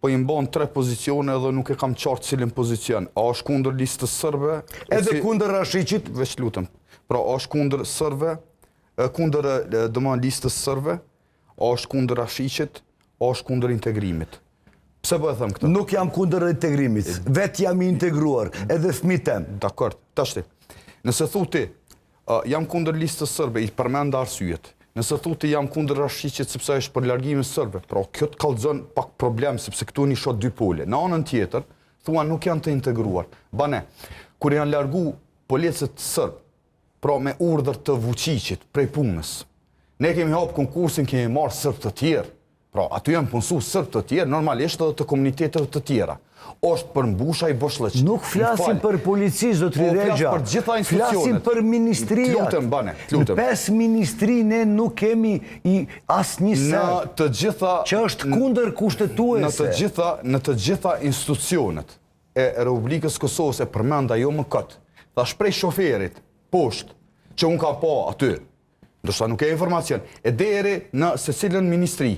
po i mban 3 pozicione dhe nuk e kam qartë cilin pozicion. A është kundër listës sërbe? Edhe kundër Rashicit? Veç lutem. Pra, a është kundër sërbe, kundër listës sërbe, a është kundër Rashicit, a është kundër integrimit. Pse po e them këtë? Nuk jam kundër integrimit, vetë jam i integruar, edhe fëmijët tem. Dakord, tashti. Nëse thu ti, jam kundër listës sërbe, i përmend arsyet. Nëse thu ti jam kundër Rashicit sepse është për largimin sërbe, pra kjo të kallëzon pak problem sepse këtu një shot dy pole. Në anën tjetër, thua nuk janë të integruar. Bane, kur janë largu policët sërb, pra me urdhër të Vučićit prej punës, ne kemi hapë konkursin, kemi marrë sërb të tjerë. Pra, aty janë punësu sërb të tjerë, normalisht edhe të komunitetet të tjera. Është për mbusha i Boshllëq. Nuk flasim për polici, zotri Regja. Për gjitha institucionet. Flasim për ministria. Lutem, bane, Në 5 ministri ne nuk kemi asnjë në sër të gjitha që është kundër kushtetuese. Në të gjitha institucionet e Republikës Kosovës e përmenda jo më këtë. Thash prej shoferit, poshtë, që unë kam pa aty, ndoshta nuk e informacion, e deri në secilën ministri.